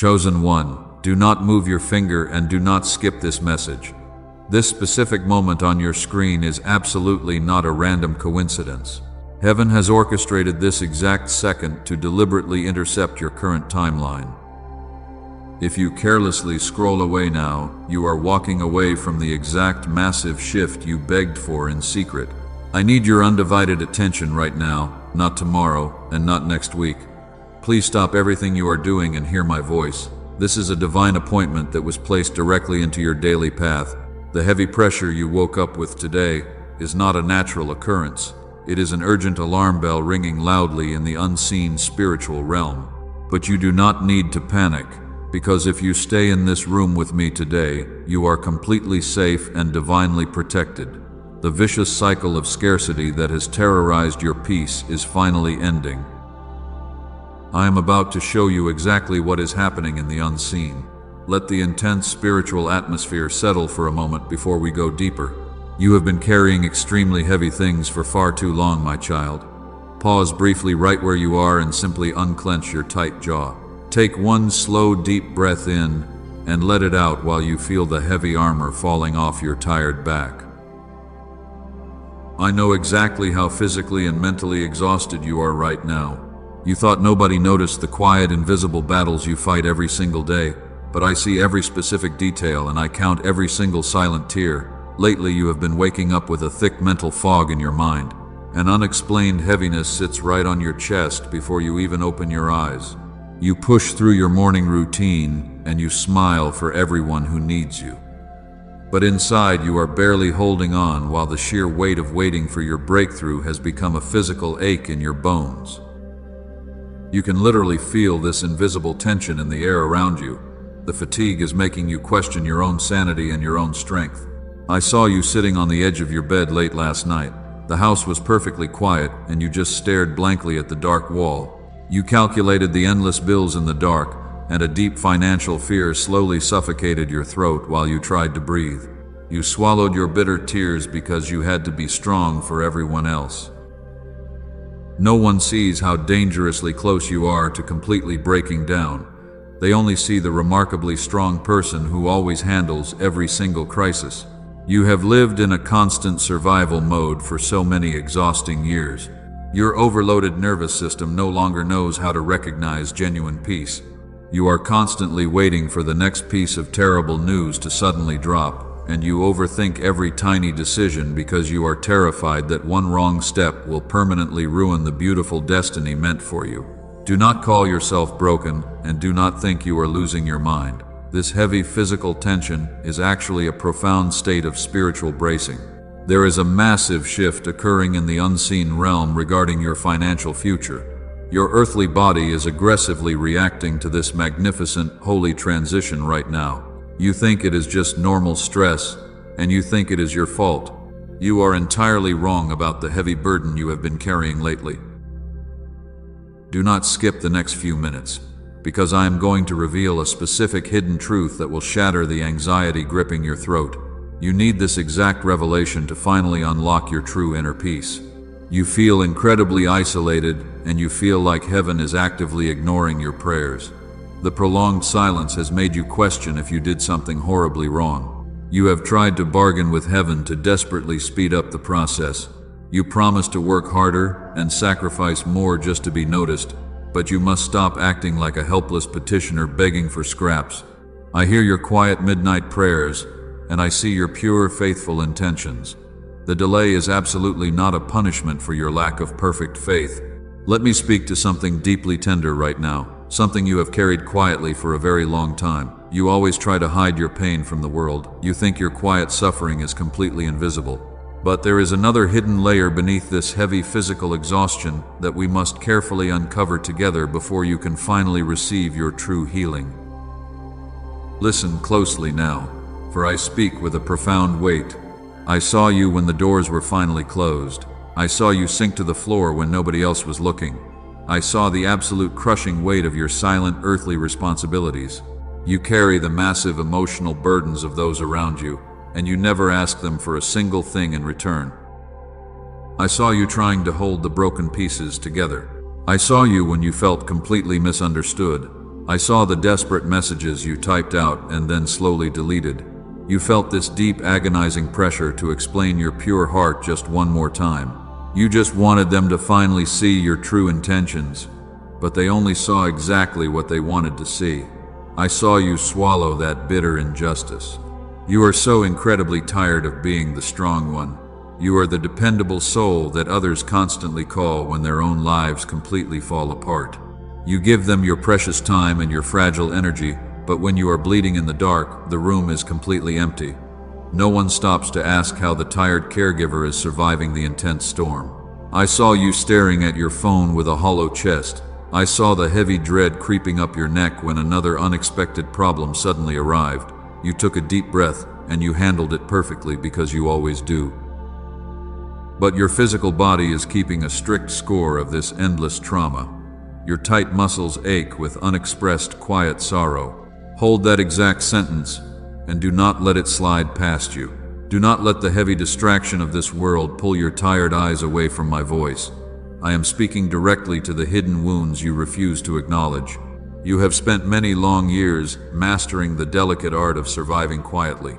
Chosen one, do not move your finger and do not skip this message. This specific moment on your screen is absolutely not a random coincidence. Heaven has orchestrated this exact second to deliberately intercept your current timeline. If you carelessly scroll away now, you are walking away from the exact massive shift you begged for in secret. I need your undivided attention right now, not tomorrow, and not next week. Please stop everything you are doing and hear my voice. This is a divine appointment that was placed directly into your daily path. The heavy pressure you woke up with today is not a natural occurrence. It is an urgent alarm bell ringing loudly in the unseen spiritual realm. But you do not need to panic, because if you stay in this room with me today, you are completely safe and divinely protected. The vicious cycle of scarcity that has terrorized your peace is finally ending. I am about to show you exactly what is happening in the unseen. Let the intense spiritual atmosphere settle for a moment before we go deeper. You have been carrying extremely heavy things for far too long, my child. Pause briefly right where you are and simply unclench your tight jaw. Take one slow, deep breath in and let it out while you feel the heavy armor falling off your tired back. I know exactly how physically and mentally exhausted you are right now. You thought nobody noticed the quiet, invisible battles you fight every single day, but I see every specific detail and I count every single silent tear. Lately you have been waking up with a thick mental fog in your mind. An unexplained heaviness sits right on your chest before you even open your eyes. You push through your morning routine and you smile for everyone who needs you. But inside you are barely holding on while the sheer weight of waiting for your breakthrough has become a physical ache in your bones. You can literally feel this invisible tension in the air around you. The fatigue is making you question your own sanity and your own strength. I saw you sitting on the edge of your bed late last night. The house was perfectly quiet and you just stared blankly at the dark wall. You calculated the endless bills in the dark, and a deep financial fear slowly suffocated your throat while you tried to breathe. You swallowed your bitter tears because you had to be strong for everyone else. No one sees how dangerously close you are to completely breaking down. They only see the remarkably strong person who always handles every single crisis. You have lived in a constant survival mode for so many exhausting years. Your overloaded nervous system no longer knows how to recognize genuine peace. You are constantly waiting for the next piece of terrible news to suddenly drop, and you overthink every tiny decision because you are terrified that one wrong step will permanently ruin the beautiful destiny meant for you. Do not call yourself broken, and do not think you are losing your mind. This heavy physical tension is actually a profound state of spiritual bracing. There is a massive shift occurring in the unseen realm regarding your financial future. Your earthly body is aggressively reacting to this magnificent, holy transition right now. You think it is just normal stress, and you think it is your fault. You are entirely wrong about the heavy burden you have been carrying lately. Do not skip the next few minutes, because I am going to reveal a specific hidden truth that will shatter the anxiety gripping your throat. You need this exact revelation to finally unlock your true inner peace. You feel incredibly isolated, and you feel like heaven is actively ignoring your prayers. The prolonged silence has made you question if you did something horribly wrong. You have tried to bargain with heaven to desperately speed up the process. You promise to work harder and sacrifice more just to be noticed, but you must stop acting like a helpless petitioner begging for scraps. I hear your quiet midnight prayers, and I see your pure, faithful intentions. The delay is absolutely not a punishment for your lack of perfect faith. Let me speak to something deeply tender right now, something you have carried quietly for a very long time. You always try to hide your pain from the world. You think your quiet suffering is completely invisible. But there is another hidden layer beneath this heavy physical exhaustion that we must carefully uncover together before you can finally receive your true healing. Listen closely now, for I speak with a profound weight. I saw you when the doors were finally closed. I saw you sink to the floor when nobody else was looking. I saw the absolute crushing weight of your silent earthly responsibilities. You carry the massive emotional burdens of those around you, and you never ask them for a single thing in return. I saw you trying to hold the broken pieces together. I saw you when you felt completely misunderstood, I saw the desperate messages you typed out and then slowly deleted. You felt this deep, agonizing pressure to explain your pure heart just one more time. You just wanted them to finally see your true intentions, but they only saw exactly what they wanted to see. I saw you swallow that bitter injustice. You are so incredibly tired of being the strong one. You are the dependable soul that others constantly call when their own lives completely fall apart. You give them your precious time and your fragile energy, but when you are bleeding in the dark, the room is completely empty. No one stops to ask how the tired caregiver is surviving the intense storm. I saw you staring at your phone with a hollow chest. I saw the heavy dread creeping up your neck when another unexpected problem suddenly arrived. You took a deep breath, and you handled it perfectly because you always do. But your physical body is keeping a strict score of this endless trauma. Your tight muscles ache with unexpressed quiet sorrow. Hold that exact sentence, and do not let it slide past you. Do not let the heavy distraction of this world pull your tired eyes away from my voice. I am speaking directly to the hidden wounds you refuse to acknowledge. You have spent many long years mastering the delicate art of surviving quietly.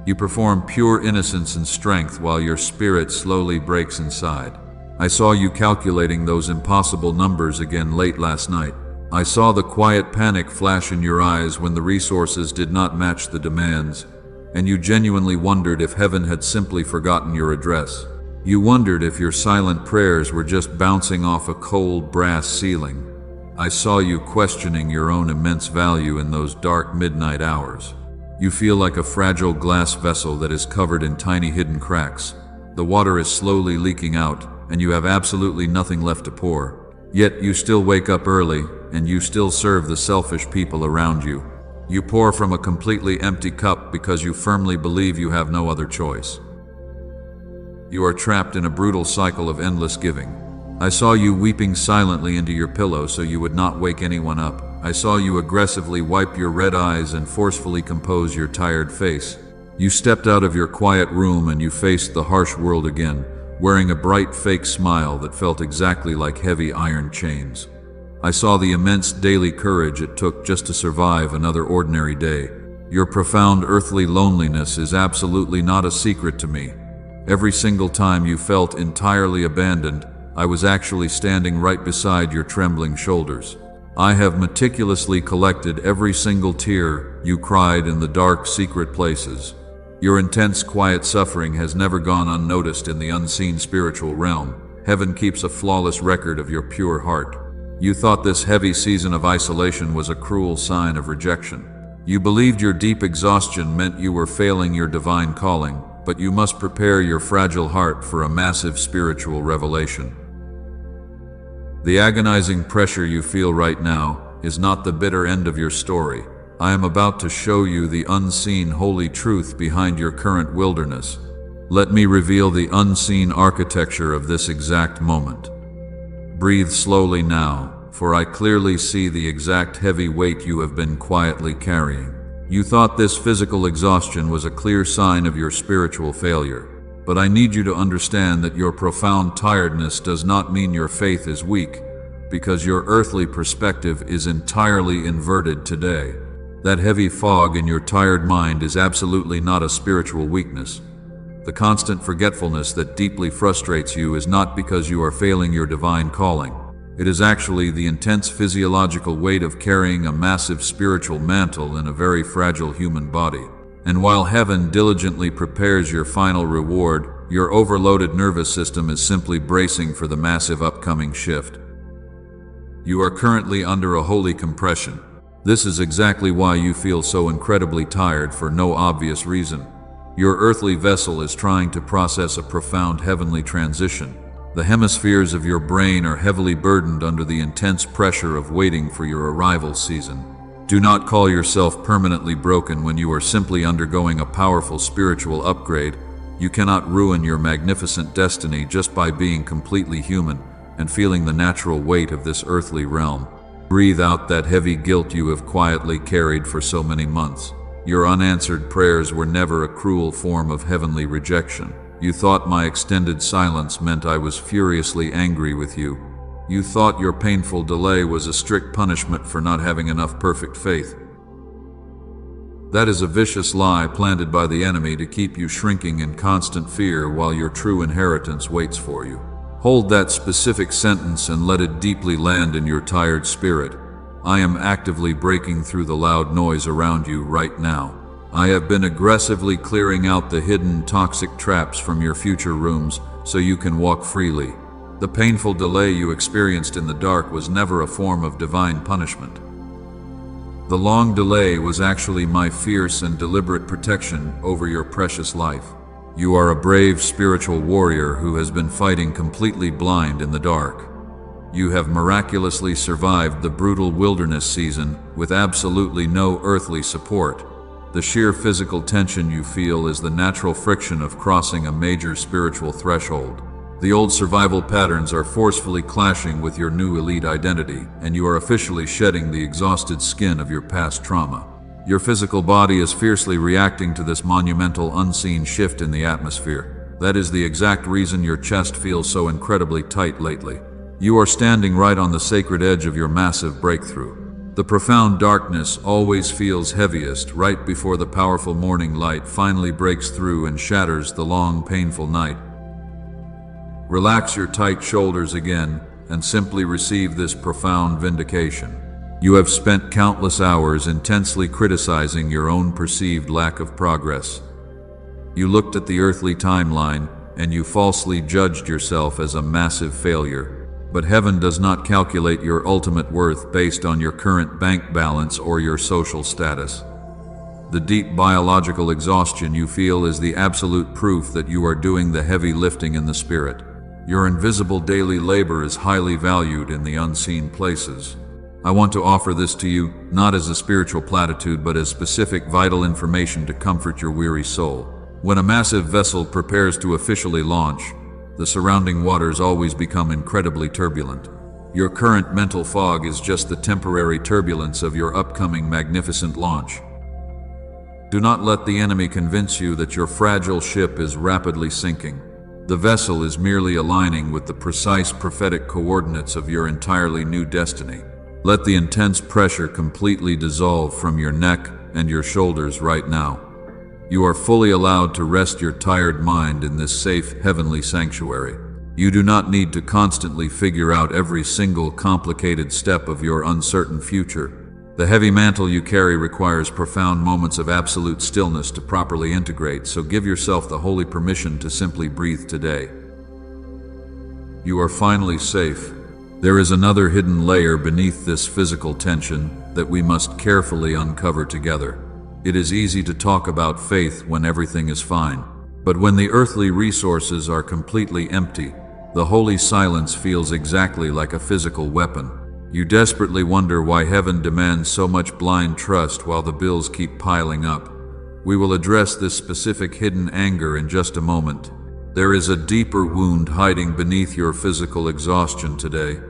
You perform pure innocence and strength while your spirit slowly breaks inside. I saw you calculating those impossible numbers again late last night. I saw the quiet panic flash in your eyes when the resources did not match the demands, and you genuinely wondered if heaven had simply forgotten your address. You wondered if your silent prayers were just bouncing off a cold brass ceiling. I saw you questioning your own immense value in those dark midnight hours. You feel like a fragile glass vessel that is covered in tiny hidden cracks. The water is slowly leaking out, and you have absolutely nothing left to pour. Yet you still wake up early, and you still serve the selfish people around you. You pour from a completely empty cup because you firmly believe you have no other choice. You are trapped in a brutal cycle of endless giving. I saw you weeping silently into your pillow so you would not wake anyone up. I saw you aggressively wipe your red eyes and forcefully compose your tired face. You stepped out of your quiet room and you faced the harsh world again, wearing a bright fake smile that felt exactly like heavy iron chains. I saw the immense daily courage it took just to survive another ordinary day. Your profound earthly loneliness is absolutely not a secret to me. Every single time you felt entirely abandoned, I was actually standing right beside your trembling shoulders. I have meticulously collected every single tear you cried in the dark, secret places. Your intense, quiet suffering has never gone unnoticed in the unseen spiritual realm. Heaven keeps a flawless record of your pure heart. You thought this heavy season of isolation was a cruel sign of rejection. You believed your deep exhaustion meant you were failing your divine calling, but you must prepare your fragile heart for a massive spiritual revelation. The agonizing pressure you feel right now is not the bitter end of your story. I am about to show you the unseen holy truth behind your current wilderness. Let me reveal the unseen architecture of this exact moment. Breathe slowly now, for I clearly see the exact heavy weight you have been quietly carrying. You thought this physical exhaustion was a clear sign of your spiritual failure. But I need you to understand that your profound tiredness does not mean your faith is weak, because your earthly perspective is entirely inverted today. That heavy fog in your tired mind is absolutely not a spiritual weakness. The constant forgetfulness that deeply frustrates you is not because you are failing your divine calling. It is actually the intense physiological weight of carrying a massive spiritual mantle in a very fragile human body. And while heaven diligently prepares your final reward, your overloaded nervous system is simply bracing for the massive upcoming shift. You are currently under a holy compression. This is exactly why you feel so incredibly tired for no obvious reason. Your earthly vessel is trying to process a profound heavenly transition. The hemispheres of your brain are heavily burdened under the intense pressure of waiting for your arrival season. Do not call yourself permanently broken when you are simply undergoing a powerful spiritual upgrade. You cannot ruin your magnificent destiny just by being completely human and feeling the natural weight of this earthly realm. Breathe out that heavy guilt you have quietly carried for so many months. Your unanswered prayers were never a cruel form of heavenly rejection. You thought my extended silence meant I was furiously angry with you. You thought your painful delay was a strict punishment for not having enough perfect faith. That is a vicious lie planted by the enemy to keep you shrinking in constant fear while your true inheritance waits for you. Hold that specific sentence and let it deeply land in your tired spirit. I am actively breaking through the loud noise around you right now. I have been aggressively clearing out the hidden toxic traps from your future rooms so you can walk freely. The painful delay you experienced in the dark was never a form of divine punishment. The long delay was actually my fierce and deliberate protection over your precious life. You are a brave spiritual warrior who has been fighting completely blind in the dark. You have miraculously survived the brutal wilderness season with absolutely no earthly support. The sheer physical tension you feel is the natural friction of crossing a major spiritual threshold. The old survival patterns are forcefully clashing with your new elite identity, and you are officially shedding the exhausted skin of your past trauma. Your physical body is fiercely reacting to this monumental unseen shift in the atmosphere. That is the exact reason your chest feels so incredibly tight lately. You are standing right on the sacred edge of your massive breakthrough. The profound darkness always feels heaviest right before the powerful morning light finally breaks through and shatters the long, painful night. Relax your tight shoulders again and simply receive this profound vindication. You have spent countless hours intensely criticizing your own perceived lack of progress. You looked at the earthly timeline and you falsely judged yourself as a massive failure. But heaven does not calculate your ultimate worth based on your current bank balance or your social status. The deep biological exhaustion you feel is the absolute proof that you are doing the heavy lifting in the spirit. Your invisible daily labor is highly valued in the unseen places. I want to offer this to you, not as a spiritual platitude, but as specific vital information to comfort your weary soul. When a massive vessel prepares to officially launch, the surrounding waters always become incredibly turbulent. Your current mental fog is just the temporary turbulence of your upcoming magnificent launch. Do not let the enemy convince you that your fragile ship is rapidly sinking. The vessel is merely aligning with the precise prophetic coordinates of your entirely new destiny. Let the intense pressure completely dissolve from your neck and your shoulders right now. You are fully allowed to rest your tired mind in this safe, heavenly sanctuary. You do not need to constantly figure out every single complicated step of your uncertain future. The heavy mantle you carry requires profound moments of absolute stillness to properly integrate, so give yourself the holy permission to simply breathe today. You are finally safe. There is another hidden layer beneath this physical tension that we must carefully uncover together. It is easy to talk about faith when everything is fine, but when the earthly resources are completely empty, the holy silence feels exactly like a physical weapon. You desperately wonder why heaven demands so much blind trust while the bills keep piling up. We will address this specific hidden anger in just a moment. There is a deeper wound hiding beneath your physical exhaustion today.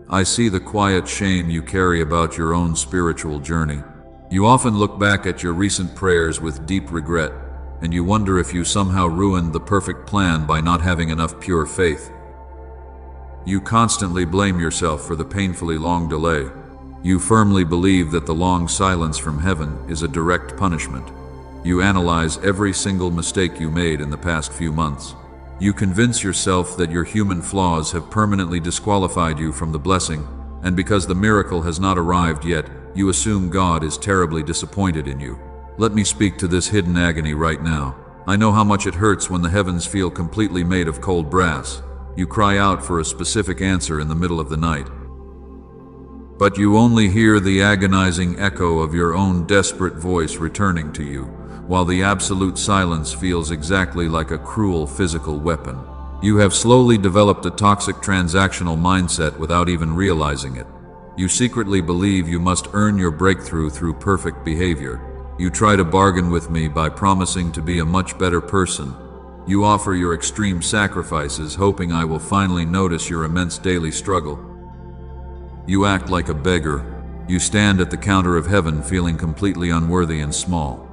I see the quiet shame you carry about your own spiritual journey. You often look back at your recent prayers with deep regret, and you wonder if you somehow ruined the perfect plan by not having enough pure faith. You constantly blame yourself for the painfully long delay. You firmly believe that the long silence from heaven is a direct punishment. You analyze every single mistake you made in the past few months. You convince yourself that your human flaws have permanently disqualified you from the blessing, and because the miracle has not arrived yet, you assume God is terribly disappointed in you. Let me speak to this hidden agony right now. I know how much it hurts when the heavens feel completely made of cold brass. You cry out for a specific answer in the middle of the night. But you only hear the agonizing echo of your own desperate voice returning to you, while the absolute silence feels exactly like a cruel physical weapon. You have slowly developed a toxic transactional mindset without even realizing it. You secretly believe you must earn your breakthrough through perfect behavior. You try to bargain with me by promising to be a much better person. You offer your extreme sacrifices, hoping I will finally notice your immense daily struggle. You act like a beggar. You stand at the counter of heaven feeling completely unworthy and small.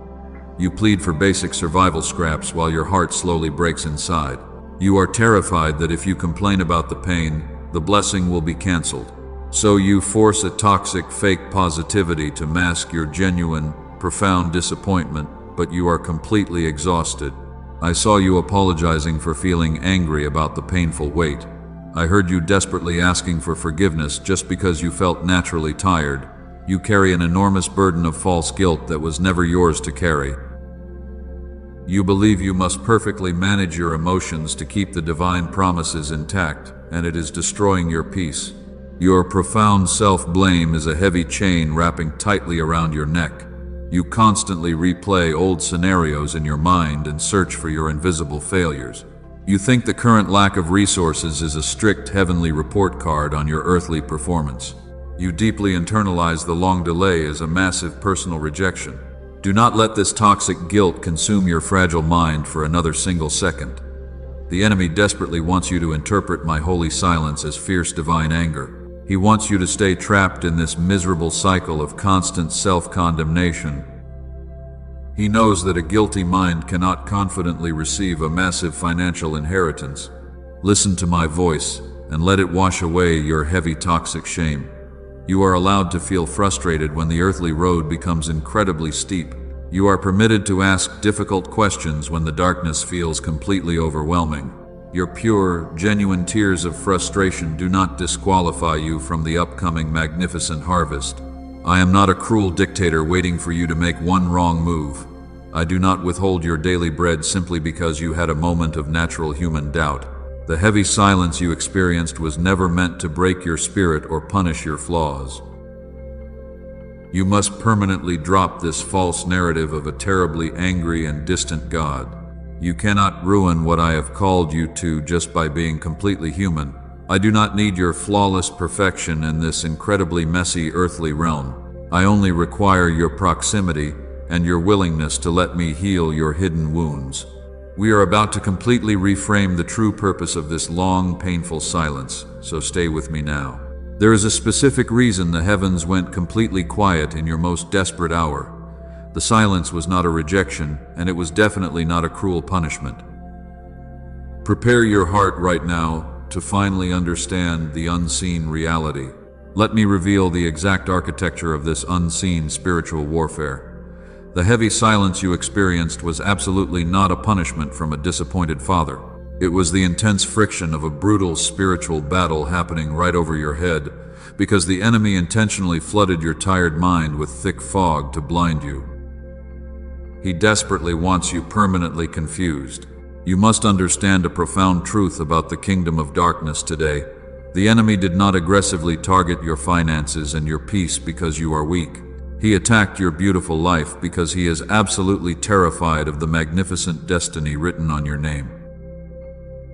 You plead for basic survival scraps while your heart slowly breaks inside. You are terrified that if you complain about the pain, the blessing will be canceled. So you force a toxic fake positivity to mask your genuine, profound disappointment, but you are completely exhausted. I saw you apologizing for feeling angry about the painful wait. I heard you desperately asking for forgiveness just because you felt naturally tired. You carry an enormous burden of false guilt that was never yours to carry. You believe you must perfectly manage your emotions to keep the divine promises intact, and it is destroying your peace. Your profound self-blame is a heavy chain wrapping tightly around your neck. You constantly replay old scenarios in your mind and search for your invisible failures. You think the current lack of resources is a strict heavenly report card on your earthly performance. You deeply internalize the long delay as a massive personal rejection. Do not let this toxic guilt consume your fragile mind for another single second. The enemy desperately wants you to interpret my holy silence as fierce divine anger. He wants you to stay trapped in this miserable cycle of constant self-condemnation. He knows that a guilty mind cannot confidently receive a massive financial inheritance. Listen to my voice and let it wash away your heavy toxic shame. You are allowed to feel frustrated when the earthly road becomes incredibly steep. You are permitted to ask difficult questions when the darkness feels completely overwhelming. Your pure, genuine tears of frustration do not disqualify you from the upcoming magnificent harvest. I am not a cruel dictator waiting for you to make one wrong move. I do not withhold your daily bread simply because you had a moment of natural human doubt. The heavy silence you experienced was never meant to break your spirit or punish your flaws. You must permanently drop this false narrative of a terribly angry and distant God. You cannot ruin what I have called you to just by being completely human. I do not need your flawless perfection in this incredibly messy earthly realm. I only require your proximity and your willingness to let me heal your hidden wounds. We are about to completely reframe the true purpose of this long, painful silence, so stay with me now. There is a specific reason the heavens went completely quiet in your most desperate hour. The silence was not a rejection, and it was definitely not a cruel punishment. Prepare your heart right now to finally understand the unseen reality. Let me reveal the exact architecture of this unseen spiritual warfare. The heavy silence you experienced was absolutely not a punishment from a disappointed father. It was the intense friction of a brutal spiritual battle happening right over your head, because the enemy intentionally flooded your tired mind with thick fog to blind you. He desperately wants you permanently confused. You must understand a profound truth about the kingdom of darkness today. The enemy did not aggressively target your finances and your peace because you are weak. He attacked your beautiful life because he is absolutely terrified of the magnificent destiny written on your name.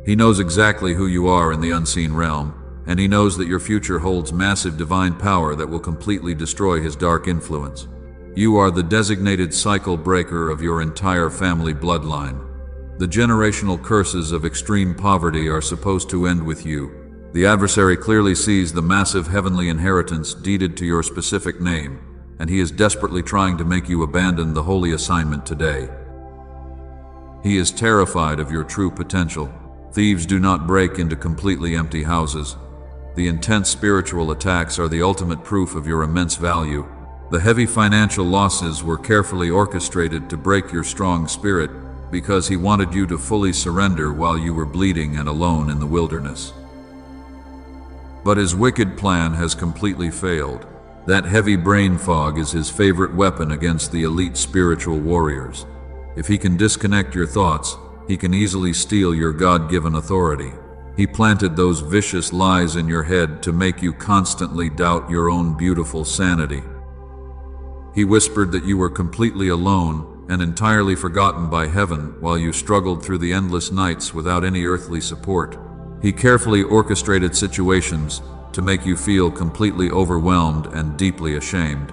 He knows exactly who you are in the unseen realm, and he knows that your future holds massive divine power that will completely destroy his dark influence. You are the designated cycle breaker of your entire family bloodline. The generational curses of extreme poverty are supposed to end with you. The adversary clearly sees the massive heavenly inheritance deeded to your specific name, and he is desperately trying to make you abandon the holy assignment today. He is terrified of your true potential. Thieves do not break into completely empty houses. The intense spiritual attacks are the ultimate proof of your immense value. The heavy financial losses were carefully orchestrated to break your strong spirit because he wanted you to fully surrender while you were bleeding and alone in the wilderness. But his wicked plan has completely failed. That heavy brain fog is his favorite weapon against the elite spiritual warriors. If he can disconnect your thoughts, he can easily steal your God-given authority. He planted those vicious lies in your head to make you constantly doubt your own beautiful sanity. He whispered that you were completely alone and entirely forgotten by heaven while you struggled through the endless nights without any earthly support. He carefully orchestrated situations to make you feel completely overwhelmed and deeply ashamed.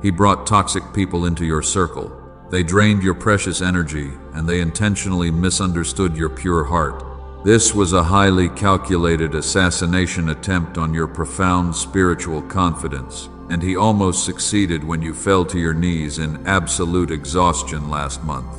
He brought toxic people into your circle. They drained your precious energy, and they intentionally misunderstood your pure heart. This was a highly calculated assassination attempt on your profound spiritual confidence, and he almost succeeded when you fell to your knees in absolute exhaustion last month.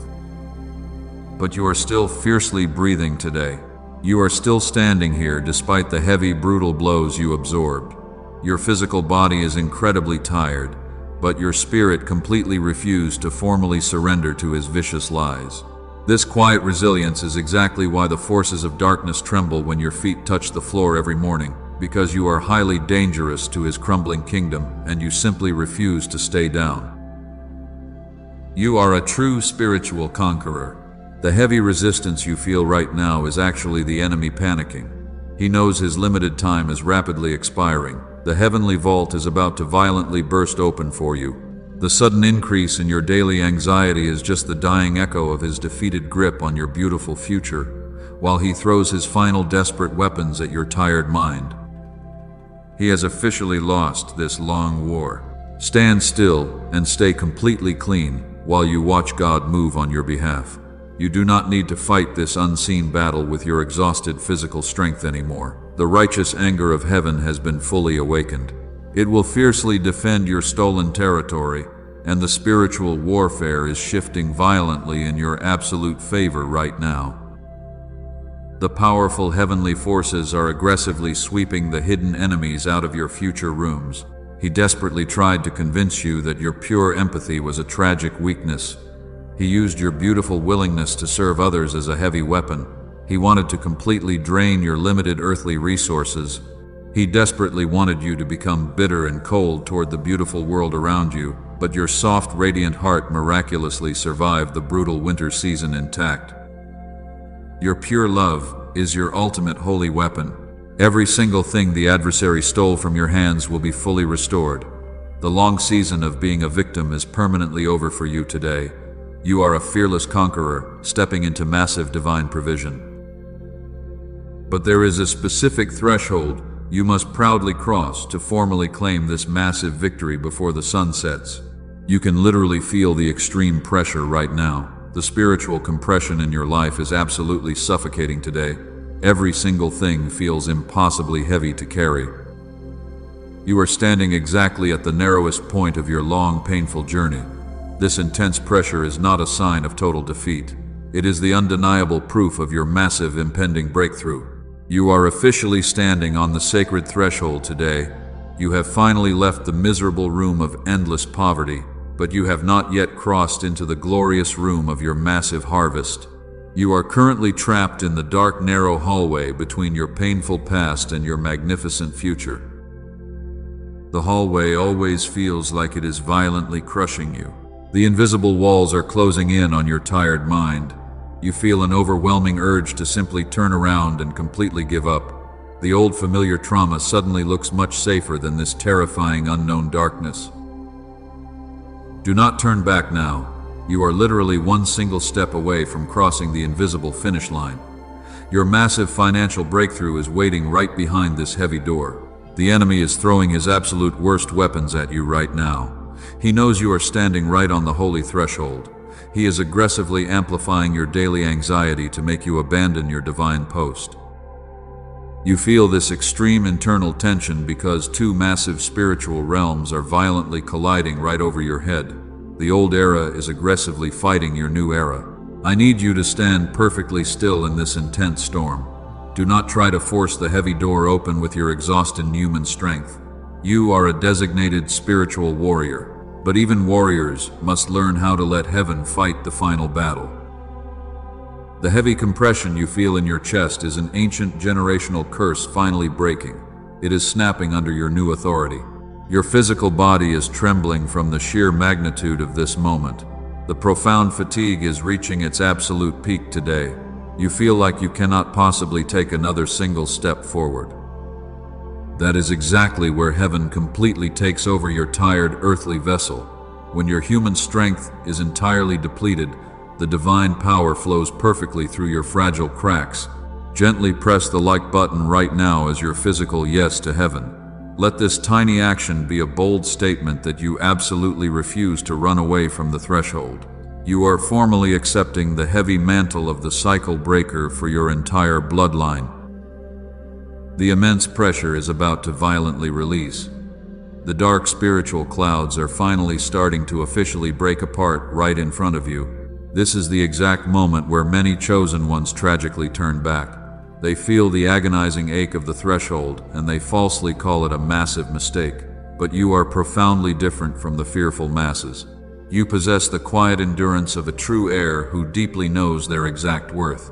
But you are still fiercely breathing today. You are still standing here despite the heavy, brutal blows you absorbed. Your physical body is incredibly tired, but your spirit completely refused to formally surrender to his vicious lies. This quiet resilience is exactly why the forces of darkness tremble when your feet touch the floor every morning, because you are highly dangerous to his crumbling kingdom and you simply refuse to stay down. You are a true spiritual conqueror. The heavy resistance you feel right now is actually the enemy panicking. He knows his limited time is rapidly expiring. The heavenly vault is about to violently burst open for you. The sudden increase in your daily anxiety is just the dying echo of his defeated grip on your beautiful future, while he throws his final desperate weapons at your tired mind. He has officially lost this long war. Stand still and stay completely clean while you watch God move on your behalf. You do not need to fight this unseen battle with your exhausted physical strength anymore. The righteous anger of heaven has been fully awakened. It will fiercely defend your stolen territory, and the spiritual warfare is shifting violently in your absolute favor right now. The powerful heavenly forces are aggressively sweeping the hidden enemies out of your future rooms. He desperately tried to convince you that your pure empathy was a tragic weakness. He used your beautiful willingness to serve others as a heavy weapon. He wanted to completely drain your limited earthly resources. He desperately wanted you to become bitter and cold toward the beautiful world around you, but your soft, radiant heart miraculously survived the brutal winter season intact. Your pure love is your ultimate holy weapon. Every single thing the adversary stole from your hands will be fully restored. The long season of being a victim is permanently over for you today. You are a fearless conqueror, stepping into massive divine provision. But there is a specific threshold you must proudly cross to formally claim this massive victory before the sun sets. You can literally feel the extreme pressure right now. The spiritual compression in your life is absolutely suffocating today. Every single thing feels impossibly heavy to carry. You are standing exactly at the narrowest point of your long, painful journey. This intense pressure is not a sign of total defeat. It is the undeniable proof of your massive impending breakthrough. You are officially standing on the sacred threshold today. You have finally left the miserable room of endless poverty, but you have not yet crossed into the glorious room of your massive harvest. You are currently trapped in the dark, narrow hallway between your painful past and your magnificent future. The hallway always feels like it is violently crushing you. The invisible walls are closing in on your tired mind. You feel an overwhelming urge to simply turn around and completely give up. The old familiar trauma suddenly looks much safer than this terrifying unknown darkness. Do not turn back now. You are literally one single step away from crossing the invisible finish line. Your massive financial breakthrough is waiting right behind this heavy door. The enemy is throwing his absolute worst weapons at you right now. He knows you are standing right on the holy threshold. He is aggressively amplifying your daily anxiety to make you abandon your divine post. You feel this extreme internal tension because two massive spiritual realms are violently colliding right over your head. The old era is aggressively fighting your new era. I need you to stand perfectly still in this intense storm. Do not try to force the heavy door open with your exhausted human strength. You are a designated spiritual warrior. But even warriors must learn how to let heaven fight the final battle. The heavy compression you feel in your chest is an ancient generational curse finally breaking. It is snapping under your new authority. Your physical body is trembling from the sheer magnitude of this moment. The profound fatigue is reaching its absolute peak today. You feel like you cannot possibly take another single step forward. That is exactly where heaven completely takes over your tired earthly vessel. When your human strength is entirely depleted, the divine power flows perfectly through your fragile cracks. Gently press the like button right now as your physical yes to heaven. Let this tiny action be a bold statement that you absolutely refuse to run away from the threshold. You are formally accepting the heavy mantle of the cycle breaker for your entire bloodline. The immense pressure is about to violently release. The dark spiritual clouds are finally starting to officially break apart right in front of you. This is the exact moment where many chosen ones tragically turn back. They feel the agonizing ache of the threshold, and they falsely call it a massive mistake. But you are profoundly different from the fearful masses. You possess the quiet endurance of a true heir who deeply knows their exact worth.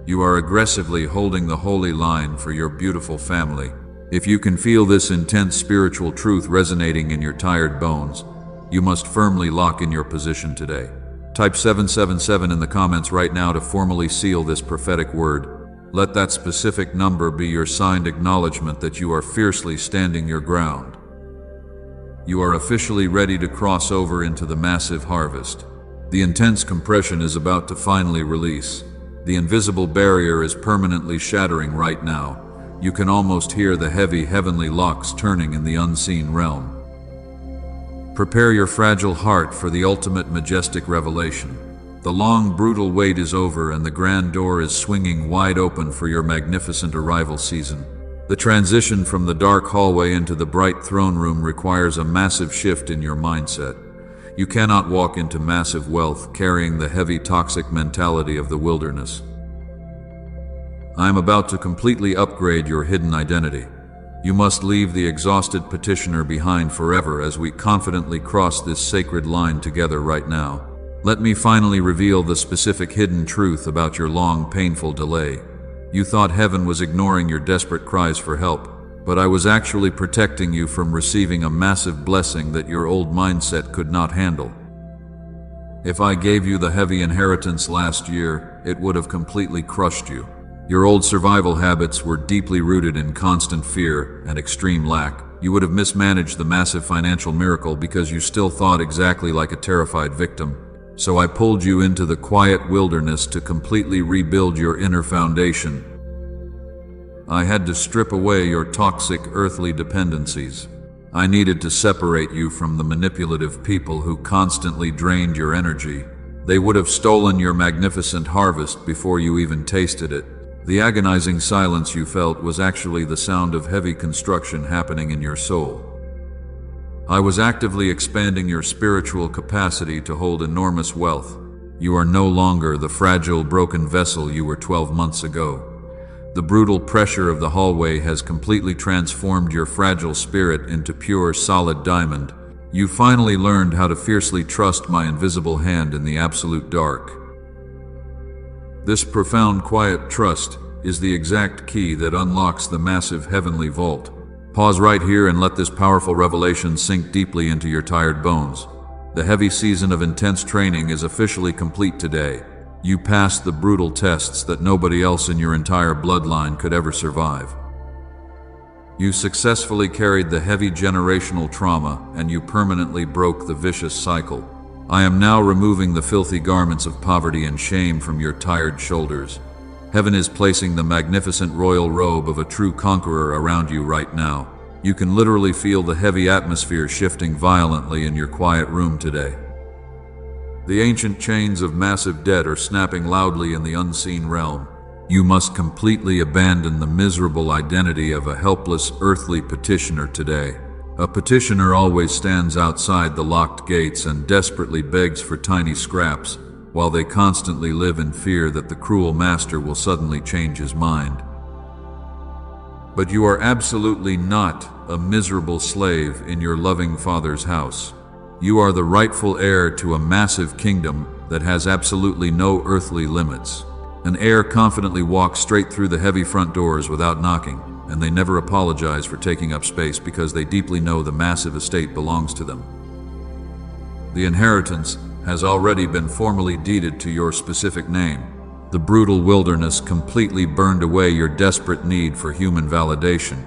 You are aggressively holding the holy line for your beautiful family. If you can feel this intense spiritual truth resonating in your tired bones, you must firmly lock in your position today. Type 777 in the comments right now to formally seal this prophetic word. Let that specific number be your signed acknowledgement that you are fiercely standing your ground. You are officially ready to cross over into the massive harvest. The intense compression is about to finally release. The invisible barrier is permanently shattering right now. You can almost hear the heavy heavenly locks turning in the unseen realm. Prepare your fragile heart for the ultimate majestic revelation. The long, brutal wait is over and the grand door is swinging wide open for your magnificent arrival season. The transition from the dark hallway into the bright throne room requires a massive shift in your mindset. You cannot walk into massive wealth carrying the heavy, toxic mentality of the wilderness. I am about to completely upgrade your hidden identity. You must leave the exhausted petitioner behind forever as we confidently cross this sacred line together right now. Let me finally reveal the specific hidden truth about your long, painful delay. You thought heaven was ignoring your desperate cries for help, but I was actually protecting you from receiving a massive blessing that your old mindset could not handle. If I gave you the heavy inheritance last year, it would have completely crushed you. Your old survival habits were deeply rooted in constant fear and extreme lack. You would have mismanaged the massive financial miracle because you still thought exactly like a terrified victim. So I pulled you into the quiet wilderness to completely rebuild your inner foundation. I had to strip away your toxic earthly dependencies. I needed to separate you from the manipulative people who constantly drained your energy. They would have stolen your magnificent harvest before you even tasted it. The agonizing silence you felt was actually the sound of heavy construction happening in your soul. I was actively expanding your spiritual capacity to hold enormous wealth. You are no longer the fragile, broken vessel you were 12 months ago. The brutal pressure of the hallway has completely transformed your fragile spirit into pure, solid diamond. You finally learned how to fiercely trust my invisible hand in the absolute dark. This profound, quiet trust is the exact key that unlocks the massive heavenly vault. Pause right here and let this powerful revelation sink deeply into your tired bones. The heavy season of intense training is officially complete today. You passed the brutal tests that nobody else in your entire bloodline could ever survive. You successfully carried the heavy generational trauma, and you permanently broke the vicious cycle. I am now removing the filthy garments of poverty and shame from your tired shoulders. Heaven is placing the magnificent royal robe of a true conqueror around you right now. You can literally feel the heavy atmosphere shifting violently in your quiet room today. The ancient chains of massive debt are snapping loudly in the unseen realm. You must completely abandon the miserable identity of a helpless earthly petitioner today. A petitioner always stands outside the locked gates and desperately begs for tiny scraps, while they constantly live in fear that the cruel master will suddenly change his mind. But you are absolutely not a miserable slave in your loving Father's house. You are the rightful heir to a massive kingdom that has absolutely no earthly limits. An heir confidently walks straight through the heavy front doors without knocking, and they never apologize for taking up space because they deeply know the massive estate belongs to them. The inheritance has already been formally deeded to your specific name. The brutal wilderness completely burned away your desperate need for human validation.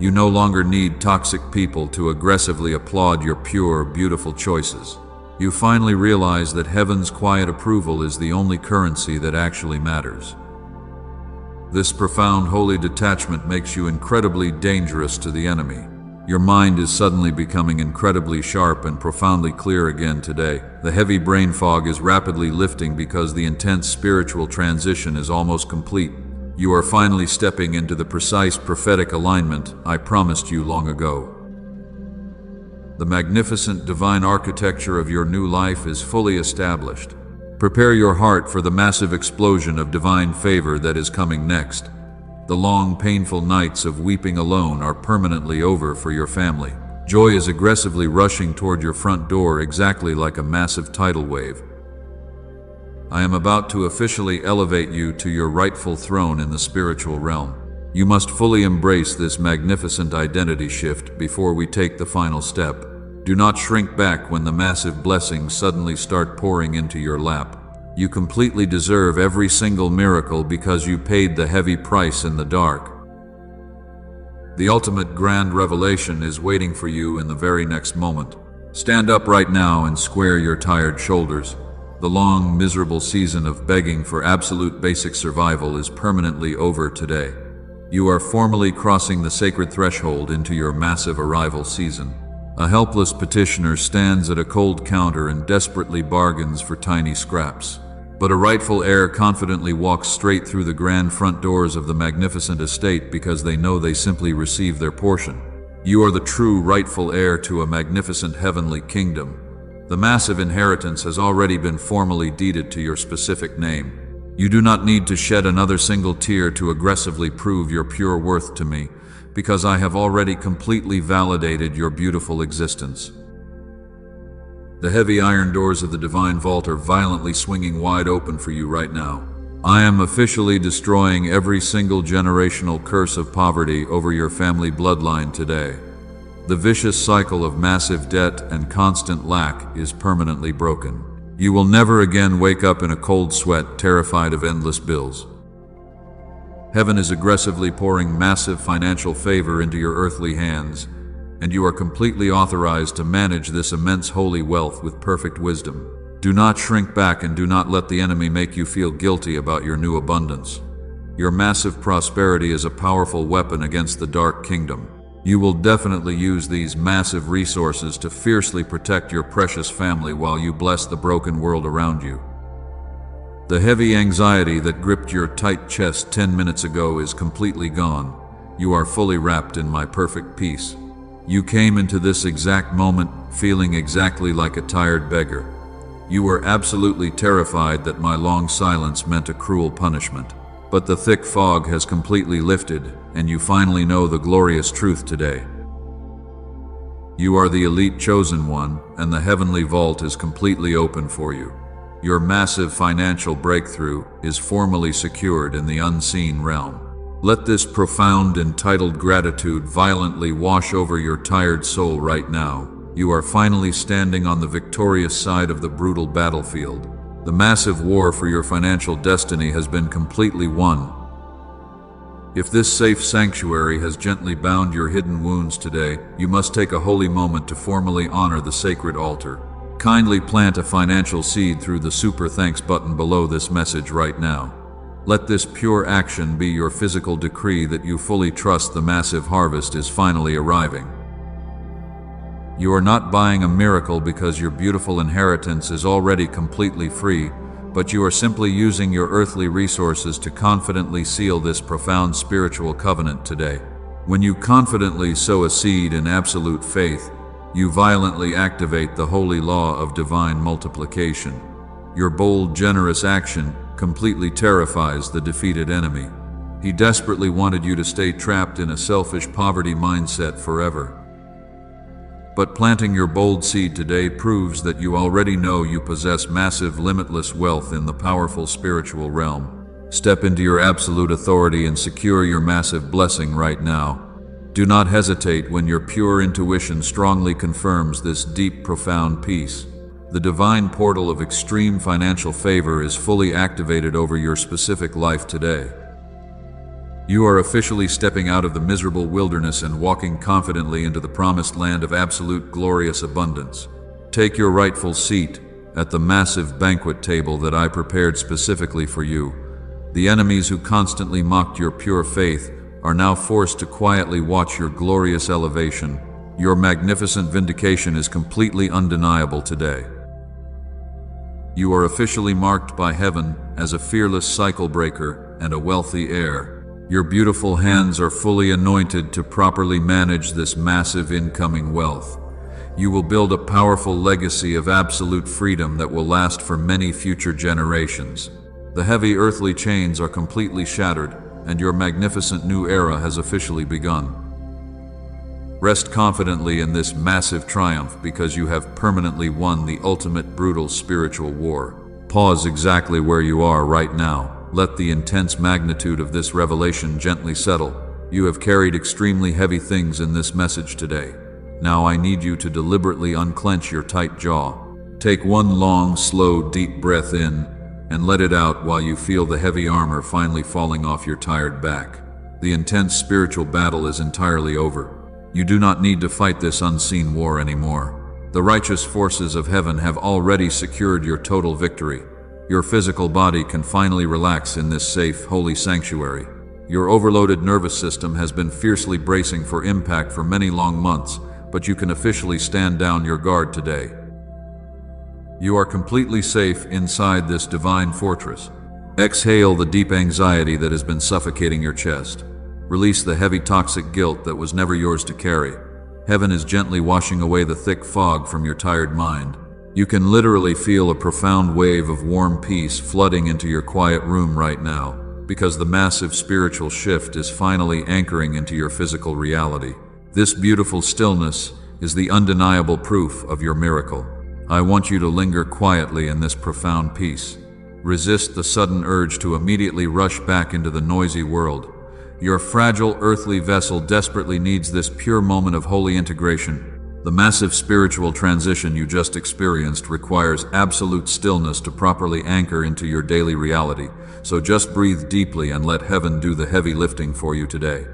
You no longer need toxic people to aggressively applaud your pure, beautiful choices. You finally realize that heaven's quiet approval is the only currency that actually matters. This profound holy detachment makes you incredibly dangerous to the enemy. Your mind is suddenly becoming incredibly sharp and profoundly clear again today. The heavy brain fog is rapidly lifting because the intense spiritual transition is almost complete. You are finally stepping into the precise prophetic alignment I promised you long ago. The magnificent divine architecture of your new life is fully established. Prepare your heart for the massive explosion of divine favor that is coming next. The long, painful nights of weeping alone are permanently over for your family. Joy is aggressively rushing toward your front door exactly like a massive tidal wave. I am about to officially elevate you to your rightful throne in the spiritual realm. You must fully embrace this magnificent identity shift before we take the final step. Do not shrink back when the massive blessings suddenly start pouring into your lap. You completely deserve every single miracle because you paid the heavy price in the dark. The ultimate grand revelation is waiting for you in the very next moment. Stand up right now and square your tired shoulders. The long, miserable season of begging for absolute basic survival is permanently over today. You are formally crossing the sacred threshold into your massive arrival season. A helpless petitioner stands at a cold counter and desperately bargains for tiny scraps. But a rightful heir confidently walks straight through the grand front doors of the magnificent estate because they know they simply received their portion. You are the true rightful heir to a magnificent heavenly kingdom. The massive inheritance has already been formally deeded to your specific name. You do not need to shed another single tear to aggressively prove your pure worth to me, because I have already completely validated your beautiful existence. The heavy iron doors of the divine vault are violently swinging wide open for you right now. I am officially destroying every single generational curse of poverty over your family bloodline today. The vicious cycle of massive debt and constant lack is permanently broken. You will never again wake up in a cold sweat, terrified of endless bills. Heaven is aggressively pouring massive financial favor into your earthly hands, and you are completely authorized to manage this immense holy wealth with perfect wisdom. Do not shrink back and do not let the enemy make you feel guilty about your new abundance. Your massive prosperity is a powerful weapon against the dark kingdom. You will definitely use these massive resources to fiercely protect your precious family while you bless the broken world around you. The heavy anxiety that gripped your tight chest 10 minutes ago is completely gone. You are fully wrapped in my perfect peace. You came into this exact moment feeling exactly like a tired beggar. You were absolutely terrified that my long silence meant a cruel punishment. But the thick fog has completely lifted, and you finally know the glorious truth today. You are the elite chosen one, and the heavenly vault is completely open for you. Your massive financial breakthrough is formally secured in the unseen realm. Let this profound, entitled gratitude violently wash over your tired soul right now. You are finally standing on the victorious side of the brutal battlefield. The massive war for your financial destiny has been completely won. If this safe sanctuary has gently bound your hidden wounds today, you must take a holy moment to formally honor the sacred altar. Kindly plant a financial seed through the super thanks button below this message right now. Let this pure action be your physical decree that you fully trust the massive harvest is finally arriving. You are not buying a miracle because your beautiful inheritance is already completely free, but you are simply using your earthly resources to confidently seal this profound spiritual covenant today. When you confidently sow a seed in absolute faith, you violently activate the holy law of divine multiplication. Your bold, generous action completely terrifies the defeated enemy. He desperately wanted you to stay trapped in a selfish poverty mindset forever. But planting your bold seed today proves that you already know you possess massive, limitless wealth in the powerful spiritual realm. Step into your absolute authority and secure your massive blessing right now. Do not hesitate when your pure intuition strongly confirms this deep, profound peace. The divine portal of extreme financial favor is fully activated over your specific life today. You are officially stepping out of the miserable wilderness and walking confidently into the promised land of absolute glorious abundance. Take your rightful seat at the massive banquet table that I prepared specifically for you. The enemies who constantly mocked your pure faith are now forced to quietly watch your glorious elevation. Your magnificent vindication is completely undeniable today. You are officially marked by heaven as a fearless cycle breaker and a wealthy heir. Your beautiful hands are fully anointed to properly manage this massive incoming wealth. You will build a powerful legacy of absolute freedom that will last for many future generations. The heavy earthly chains are completely shattered, and your magnificent new era has officially begun. Rest confidently in this massive triumph because you have permanently won the ultimate brutal spiritual war. Pause exactly where you are right now. Let the intense magnitude of this revelation gently settle. You have carried extremely heavy things in this message today. Now I need you to deliberately unclench your tight jaw. Take one long, slow, deep breath in and let it out while you feel the heavy armor finally falling off your tired back. The intense spiritual battle is entirely over. You do not need to fight this unseen war anymore. The righteous forces of heaven have already secured your total victory. Your physical body can finally relax in this safe, holy sanctuary. Your overloaded nervous system has been fiercely bracing for impact for many long months, but you can officially stand down your guard today. You are completely safe inside this divine fortress. Exhale the deep anxiety that has been suffocating your chest. Release the heavy toxic guilt that was never yours to carry. Heaven is gently washing away the thick fog from your tired mind. You can literally feel a profound wave of warm peace flooding into your quiet room right now, because the massive spiritual shift is finally anchoring into your physical reality. This beautiful stillness is the undeniable proof of your miracle. I want you to linger quietly in this profound peace. Resist the sudden urge to immediately rush back into the noisy world. Your fragile earthly vessel desperately needs this pure moment of holy integration. The massive spiritual transition you just experienced requires absolute stillness to properly anchor into your daily reality, so just breathe deeply and let heaven do the heavy lifting for you today.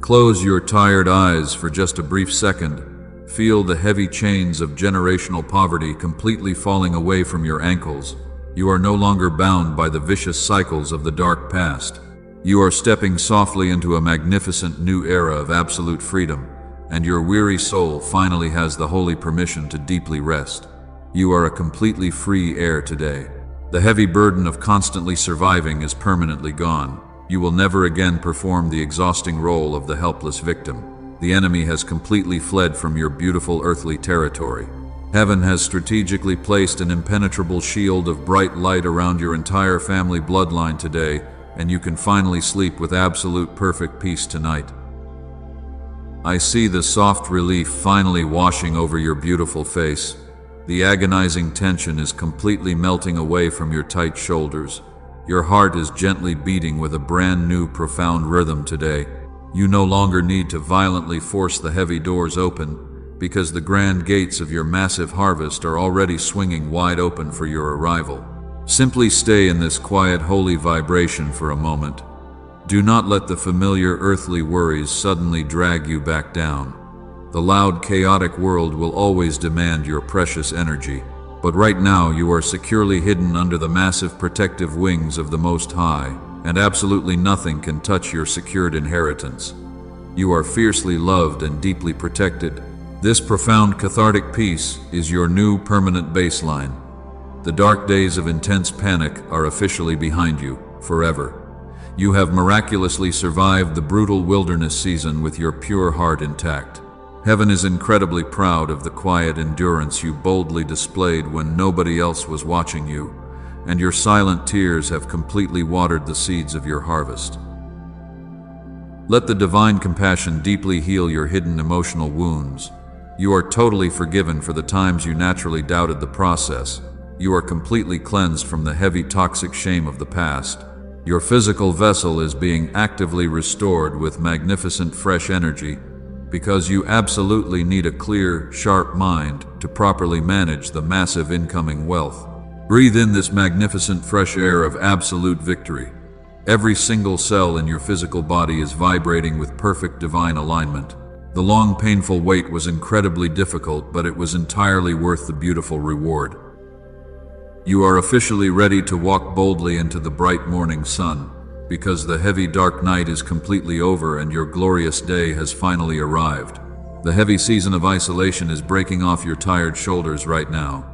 Close your tired eyes for just a brief second. Feel the heavy chains of generational poverty completely falling away from your ankles. You are no longer bound by the vicious cycles of the dark past. You are stepping softly into a magnificent new era of absolute freedom, and your weary soul finally has the holy permission to deeply rest. You are a completely free heir today. The heavy burden of constantly surviving is permanently gone. You will never again perform the exhausting role of the helpless victim. The enemy has completely fled from your beautiful earthly territory. Heaven has strategically placed an impenetrable shield of bright light around your entire family bloodline today, and you can finally sleep with absolute perfect peace tonight. I see the soft relief finally washing over your beautiful face. The agonizing tension is completely melting away from your tight shoulders. Your heart is gently beating with a brand new profound rhythm today. You no longer need to violently force the heavy doors open, because the grand gates of your massive harvest are already swinging wide open for your arrival. Simply stay in this quiet, holy vibration for a moment. Do not let the familiar earthly worries suddenly drag you back down. The loud, chaotic world will always demand your precious energy, but right now you are securely hidden under the massive protective wings of the Most High, and absolutely nothing can touch your secured inheritance. You are fiercely loved and deeply protected. This profound cathartic peace is your new permanent baseline. The dark days of intense panic are officially behind you, forever. You have miraculously survived the brutal wilderness season with your pure heart intact. Heaven is incredibly proud of the quiet endurance you boldly displayed when nobody else was watching you, and your silent tears have completely watered the seeds of your harvest. Let the divine compassion deeply heal your hidden emotional wounds. You are totally forgiven for the times you naturally doubted the process. You are completely cleansed from the heavy toxic shame of the past. Your physical vessel is being actively restored with magnificent fresh energy, because you absolutely need a clear, sharp mind to properly manage the massive incoming wealth. Breathe in this magnificent fresh air of absolute victory. Every single cell in your physical body is vibrating with perfect divine alignment. The long, painful wait was incredibly difficult, but it was entirely worth the beautiful reward. You are officially ready to walk boldly into the bright morning sun, because the heavy dark night is completely over and your glorious day has finally arrived. The heavy season of isolation is breaking off your tired shoulders right now.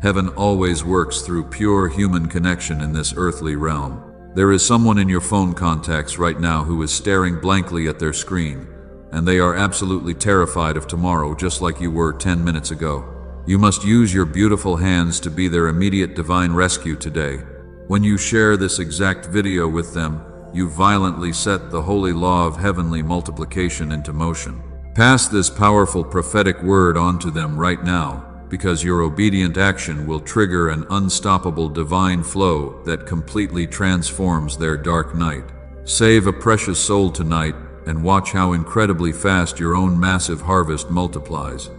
Heaven always works through pure human connection in this earthly realm. There is someone in your phone contacts right now who is staring blankly at their screen, and they are absolutely terrified of tomorrow just like you were 10 minutes ago. You must use your beautiful hands to be their immediate divine rescue today. When you share this exact video with them, you violently set the holy law of heavenly multiplication into motion. Pass this powerful prophetic word on to them right now, because your obedient action will trigger an unstoppable divine flow that completely transforms their dark night. Save a precious soul tonight and watch how incredibly fast your own massive harvest multiplies.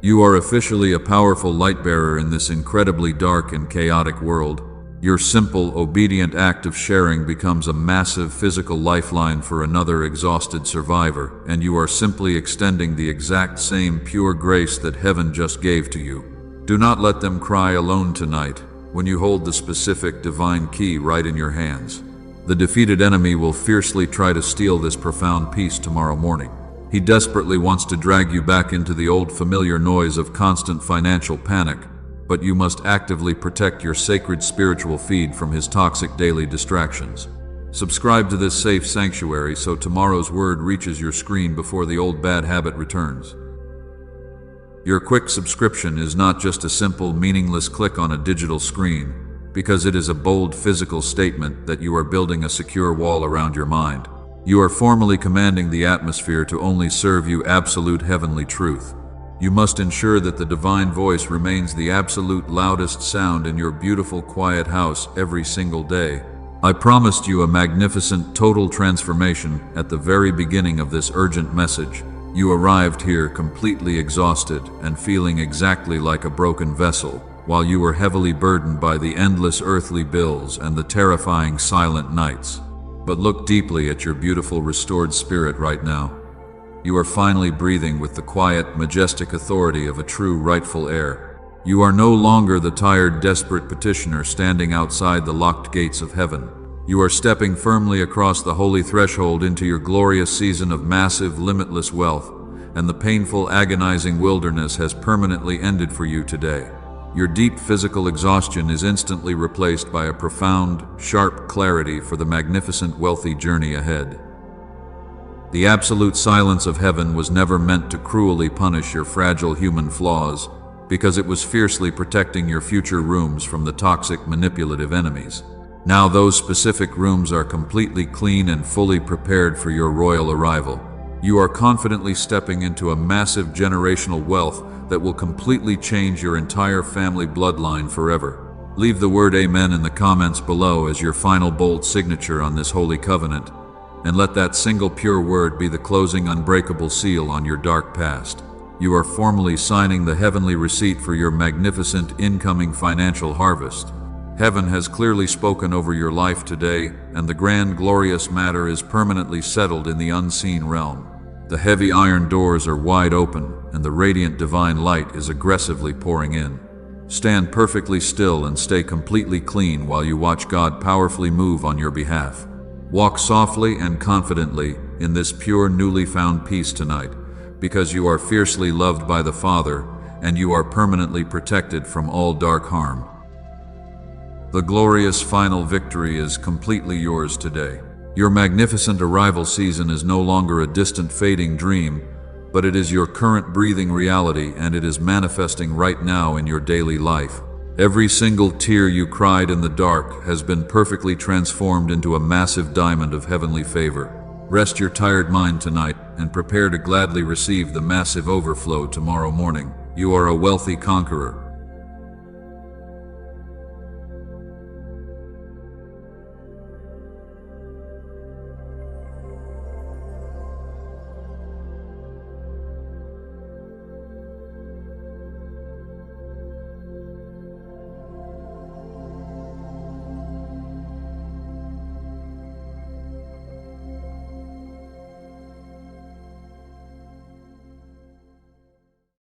You are officially a powerful light bearer in this incredibly dark and chaotic world. Your simple, obedient act of sharing becomes a massive physical lifeline for another exhausted survivor, and you are simply extending the exact same pure grace that heaven just gave to you. Do not let them cry alone tonight when you hold the specific divine key right in your hands. The defeated enemy will fiercely try to steal this profound peace tomorrow morning. He desperately wants to drag you back into the old familiar noise of constant financial panic, but you must actively protect your sacred spiritual feed from his toxic daily distractions. Subscribe to this safe sanctuary so tomorrow's word reaches your screen before the old bad habit returns. Your quick subscription is not just a simple, meaningless click on a digital screen, because it is a bold physical statement that you are building a secure wall around your mind. You are formally commanding the atmosphere to only serve you absolute heavenly truth. You must ensure that the divine voice remains the absolute loudest sound in your beautiful, quiet house every single day. I promised you a magnificent total transformation at the very beginning of this urgent message. You arrived here completely exhausted and feeling exactly like a broken vessel, while you were heavily burdened by the endless earthly bills and the terrifying silent nights. But look deeply at your beautiful restored spirit right now. You are finally breathing with the quiet, majestic authority of a true rightful heir. You are no longer the tired, desperate petitioner standing outside the locked gates of heaven. You are stepping firmly across the holy threshold into your glorious season of massive, limitless wealth, and the painful, agonizing wilderness has permanently ended for you today. Your deep physical exhaustion is instantly replaced by a profound, sharp clarity for the magnificent, wealthy journey ahead. The absolute silence of heaven was never meant to cruelly punish your fragile human flaws, because it was fiercely protecting your future rooms from the toxic, manipulative enemies. Now those specific rooms are completely clean and fully prepared for your royal arrival. You are confidently stepping into a massive generational wealth that will completely change your entire family bloodline forever. Leave the word Amen in the comments below as your final bold signature on this holy covenant, and let that single pure word be the closing unbreakable seal on your dark past. You are formally signing the heavenly receipt for your magnificent incoming financial harvest. Heaven has clearly spoken over your life today, and the grand glorious matter is permanently settled in the unseen realm. The heavy iron doors are wide open, and the radiant divine light is aggressively pouring in. Stand perfectly still and stay completely clean while you watch God powerfully move on your behalf. Walk softly and confidently in this pure, newly found peace tonight, because you are fiercely loved by the Father, and you are permanently protected from all dark harm. The glorious final victory is completely yours today. Your magnificent arrival season is no longer a distant fading dream, but it is your current breathing reality, and it is manifesting right now in your daily life. Every single tear you cried in the dark has been perfectly transformed into a massive diamond of heavenly favor. Rest your tired mind tonight and prepare to gladly receive the massive overflow tomorrow morning. You are a wealthy conqueror,